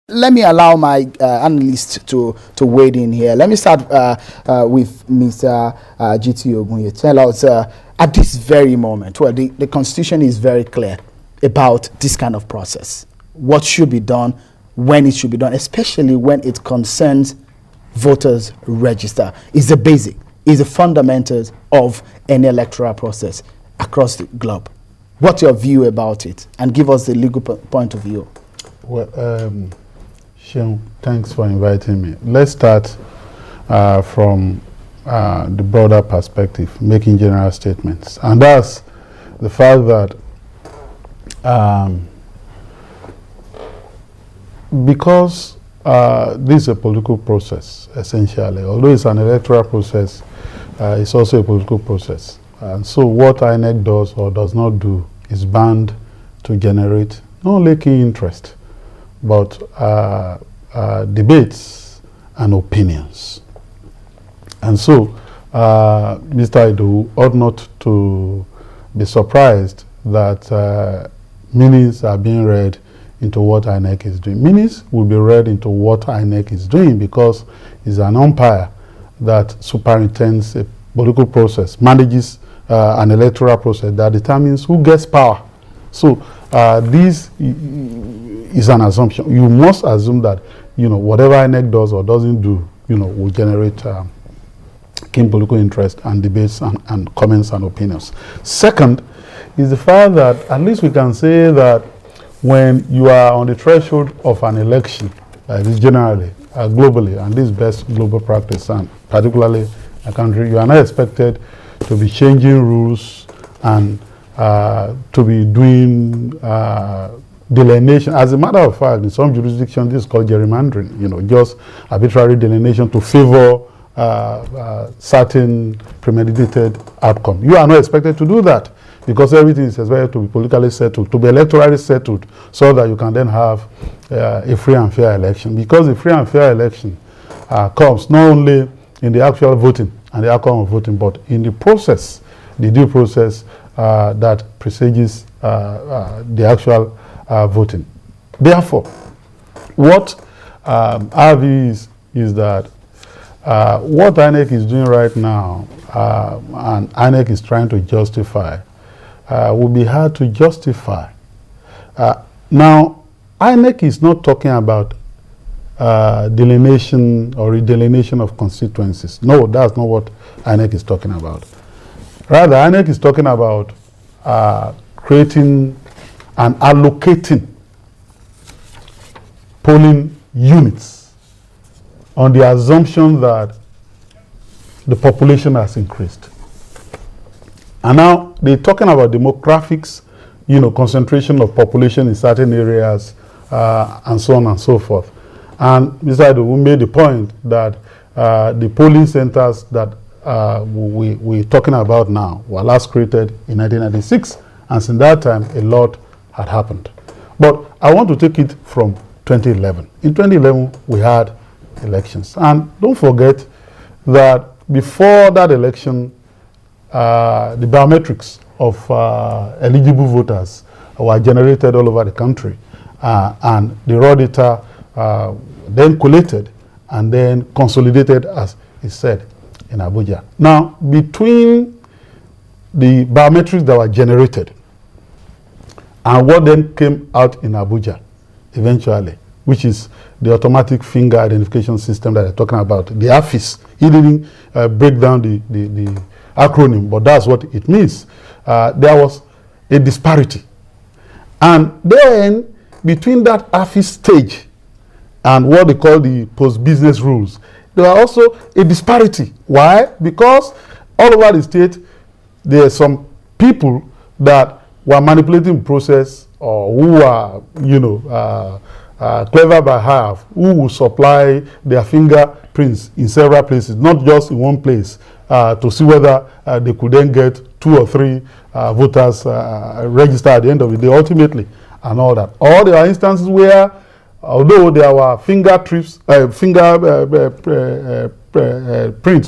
let me allow my analyst to wade in here. Let me start with Mr. GT Ogunye. Tell us, at this very moment, well, the Constitution is very clear about this kind of process. What should be done, when it should be done, especially when it concerns voters register. Is the basic, is the fundamentals of any electoral process across the globe. What's your view about it? And give us the legal point of view. Well, Sean, thanks for inviting me. Let's start from the broader perspective, making general statements. And that's the fact that because this is a political process, essentially, although it's an electoral process, it's also a political process. And so what INEC does or does not do is bound to generate not only key interest, but debates and opinions. And so Mr. Ido ought not to be surprised that meanings are being read into what INEC is doing. Meanings will be read into what INEC is doing because it's an umpire that superintends a political process, manages an electoral process that determines who gets power. So this is an assumption. You must assume that, whatever INEC does or doesn't do, will generate keen political interest and debates and comments and opinions. Second is the fact that at least we can say that when you are on the threshold of an election, this generally, globally, and this is best global practice, and particularly a country, you are not expected to be changing rules and to be doing delineation. As a matter of fact, in some jurisdictions, this is called gerrymandering, just arbitrary delineation to favor certain premeditated outcome. You are not expected to do that because everything is expected to be politically settled, to be electorally settled, so that you can then have a free and fair election. Because the free and fair election comes not only in the actual voting and the outcome of voting, but in the process, the due process that presages the actual voting. Therefore, what our view is that what INEC is doing right now, and INEC is trying to justify, will be hard to justify. Now, INEC is not talking about delineation or redelineation of constituencies. No, that's not what INEC is talking about. Rather, INEC is talking about creating and allocating polling units on the assumption that the population has increased. And now they're talking about demographics, concentration of population in certain areas, and so on and so forth. And Mr. Ido made the point that the polling centers that we're talking about now were last created in 1996, and since that time, a lot had happened. But I want to take it from 2011. In 2011, we had elections. And don't forget that before that election, the biometrics of eligible voters were generated all over the country. And the raw data then collated and then consolidated, as is said, in Abuja. Now, between the biometrics that were generated and what then came out in Abuja eventually, which is the automatic finger identification system that they're talking about, the AFIS. He didn't break down the acronym, but that's what it means. There was a disparity. And then, between that AFIS stage and what they call the post-business rules, there are also a disparity. Why? Because all over the state, there are some people that were manipulating the process or who are, clever by half, who will supply their fingerprints in several places, not just in one place, to see whether they could then get 2 or 3 voters registered at the end of the day, ultimately, and all that. Or there are instances where, although there were prints,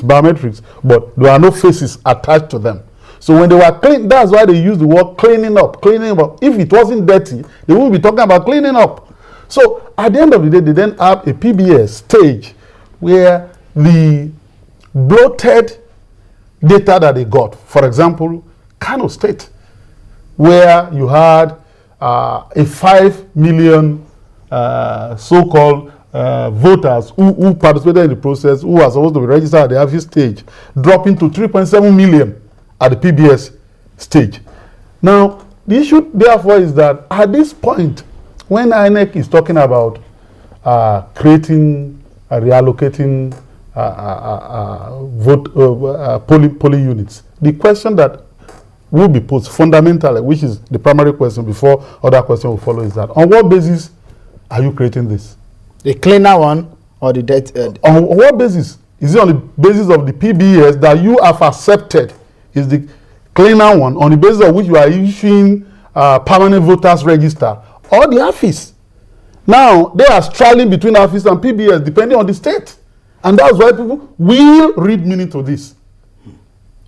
biometrics, but there are no faces attached to them. So when they were clean, that's why they use the word cleaning up. Cleaning up. If it wasn't dirty, they wouldn't be talking about cleaning up. So at the end of the day, they then have a PBS stage where the bloated data that they got, for example, Kano State, where you had a 5 million so-called voters who participated in the process, who are supposed to be registered at the office stage, dropping to 3.7 million at the PBS stage. Now, the issue, therefore, is that at this point, when INEC is talking about creating, reallocating polling units, the question that will be posed fundamentally, which is the primary question before other questions will follow, is that on what basis are you creating this? The cleaner one or the debt? On what basis? Is it on the basis of the PBS that you have accepted is the cleaner one, on the basis of which you are issuing permanent voters register, or the office? Now, they are straddling between office and PBS depending on the state. And that's why people will read meaning to this.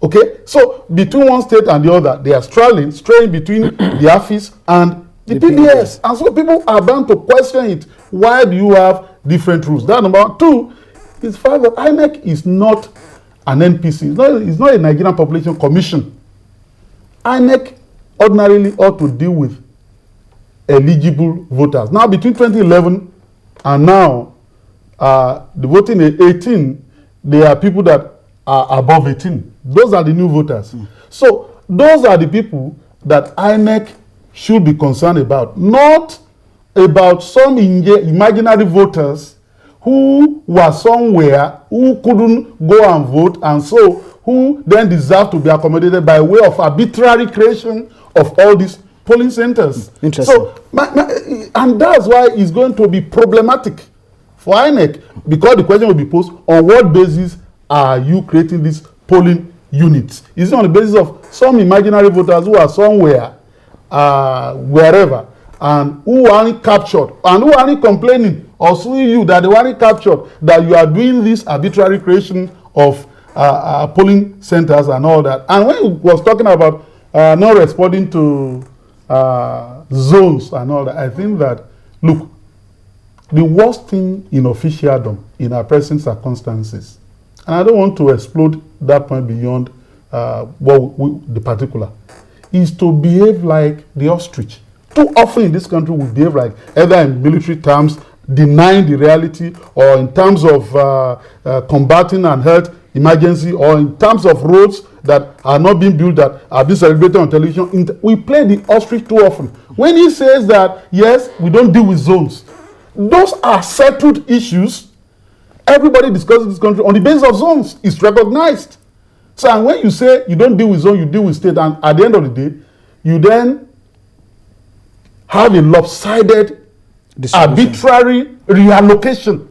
Okay? So, between one state and the other, they are straying between the office and the PBS. And so people are bound to question it. Why do you have different rules? That number one. Two, is fact that INEC is not an NPC. It's not a Nigerian Population Commission. INEC ordinarily ought to deal with eligible voters. Now, between 2011 and now, the voting age 18, there are people that are above 18. Those are the new voters. So, those are the people that INEC should be concerned about, not about some imaginary voters who were somewhere, who couldn't go and vote, and so who then deserve to be accommodated by way of arbitrary creation of all these polling centers. Interesting. So, and that's why it's going to be problematic for INEC, because the question will be posed, on what basis are you creating these polling units? Is it on the basis of some imaginary voters who are somewhere, wherever, and who aren't captured, and who aren't complaining or suing you that they weren't captured, that you are doing this arbitrary creation of polling centers and all that? And when he was talking about not responding to zones and all that, I think that, look, the worst thing in officialdom in our present circumstances, and I don't want to explode that point beyond the particular, is to behave like the ostrich. Too often in this country we behave like, either in military terms, denying the reality, or in terms of combating and health emergency, or in terms of roads that are not being built, that are being celebrated on television. We play the ostrich too often. When he says that, yes, we don't deal with zones, those are settled issues. Everybody discusses this country on the basis of zones. It's recognized. So, and when you say you don't deal with zone, you deal with state, and at the end of the day, you then have a lopsided, arbitrary reallocation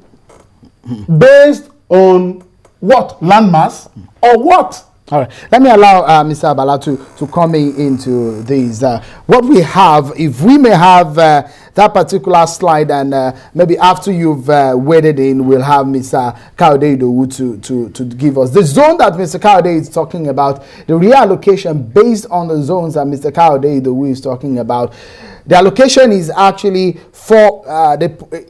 based on what? Landmass or what? All right. Let me allow Mr. Abala to come into this. What we have, if we may have that particular slide, and maybe after you've waded in, we'll have Mr. Kayode Idowu to give us the zone that Mr. Kayode is talking about, the reallocation based on the zones that Mr. Kayode Idowu is talking about. The allocation is actually for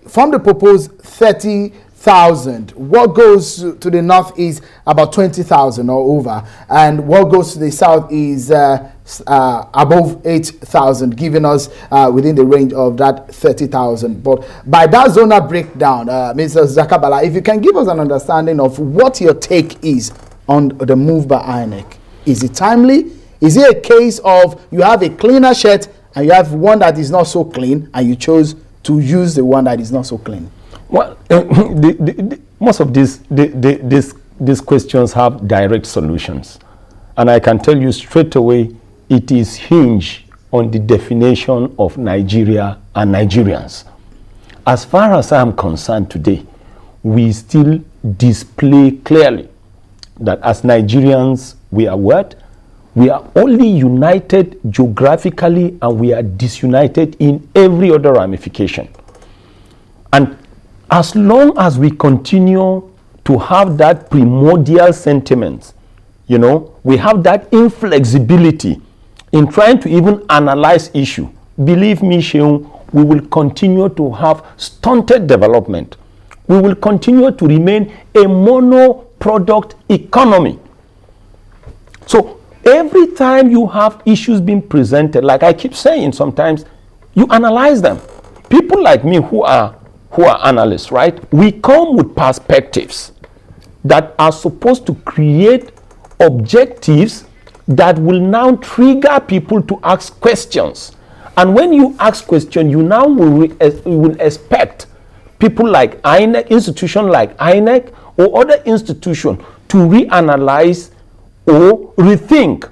from the proposed 30,000. What goes to the north is about 20,000 or over, and what goes to the south is above 8,000, giving us within the range of that 30,000. But by that zonal breakdown, Mr. Zakabala, if you can give us an understanding of what your take is on the move by INEC. Is it timely? Is it a case of you have a cleaner shirt and you have one that is not so clean, and you chose to use the one that is not so clean? Well, most of these questions have direct solutions. And I can tell you straight away, it is hinged on the definition of Nigeria and Nigerians. As far as I am concerned today, we still display clearly that as Nigerians, we are what? We are only united geographically, and we are disunited in every other ramification. And as long as we continue to have that primordial sentiment, you know, we have that inflexibility in trying to even analyze issue. Believe me, Sheung, we will continue to have stunted development. We will continue to remain a mono-product economy. So every time you have issues being presented, like I keep saying sometimes, you analyze them. People like me who are analysts, right? We come with perspectives that are supposed to create objectives that will now trigger people to ask questions. And when you ask questions, you now will expect people like INEC, institutions like INEC or other institutions to reanalyze or rethink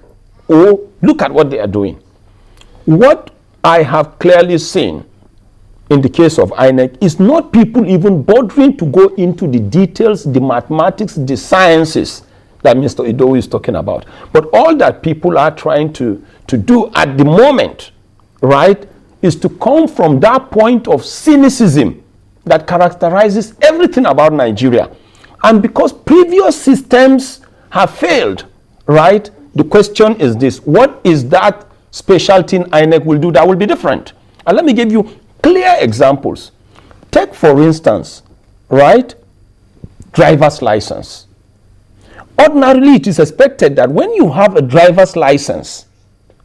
or look at what they are doing. What I have clearly seen in the case of INEC is not people even bothering to go into the details, the mathematics, the sciences that Mr. Idowu is talking about. But all that people are trying to do at the moment, right, is to come from that point of cynicism that characterizes everything about Nigeria. And because previous systems have failed, right, the question is this: what is that specialty INEC will do that will be different? And let me give you clear examples. Take, for instance, right, driver's license. Ordinarily, it is expected that when you have a driver's license,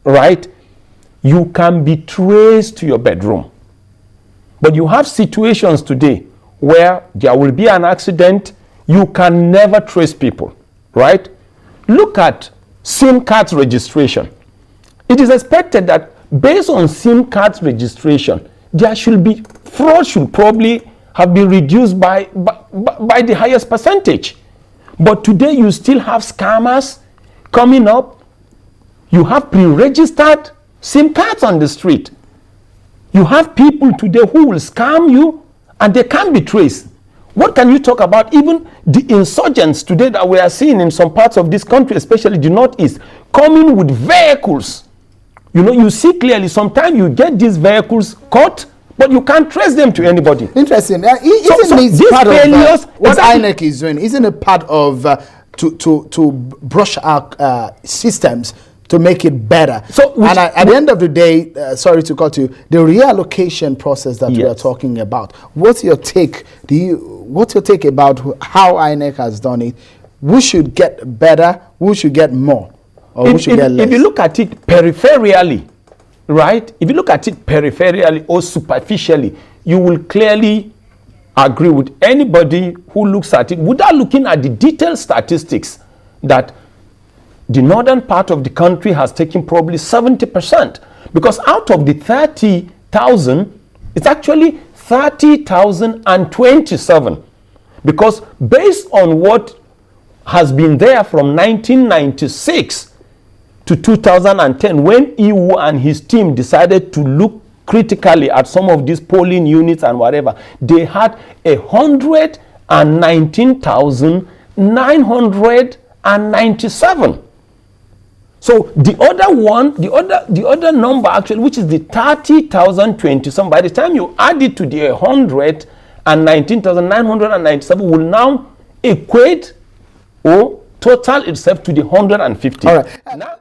right, you can be traced to your bedroom. But you have situations today where there will be an accident, you can never trace people, right? Look at SIM cards registration. It is expected that based on SIM cards registration, there should be, fraud should probably have been reduced by the highest percentage. But today you still have scammers coming up. You have pre-registered SIM cards on the street. You have people today who will scam you and they can't be traced. What can you talk about even the insurgents today that we are seeing in some parts of this country, especially the Northeast, coming with vehicles? You know, you see clearly sometimes you get these vehicles caught, but you can't trace them to anybody. Interesting. Isn't these part failures, of what exactly. INEC is doing? Isn't it part of to brush our systems to make it better? So, at the end of the day, sorry to cut you, the reallocation process that we are talking about. What's your take? What's your take about how INEC has done it? Who should get better? Who should get more? Or who should get less? If you look at it peripherally, right? If you look at it peripherally or superficially, you will clearly agree with anybody who looks at it without looking at the detailed statistics that the northern part of the country has taken probably 70%. Because out of the 30,000, it's actually 30,027. Because based on what has been there from 1996 to 2010, when Iwu and his team decided to look critically at some of these polling units and whatever, they had 119,997. So the other number actually, which is the 30,027, by the time you add it to the 119,997, will now equate or total itself to the 150. All right. Now,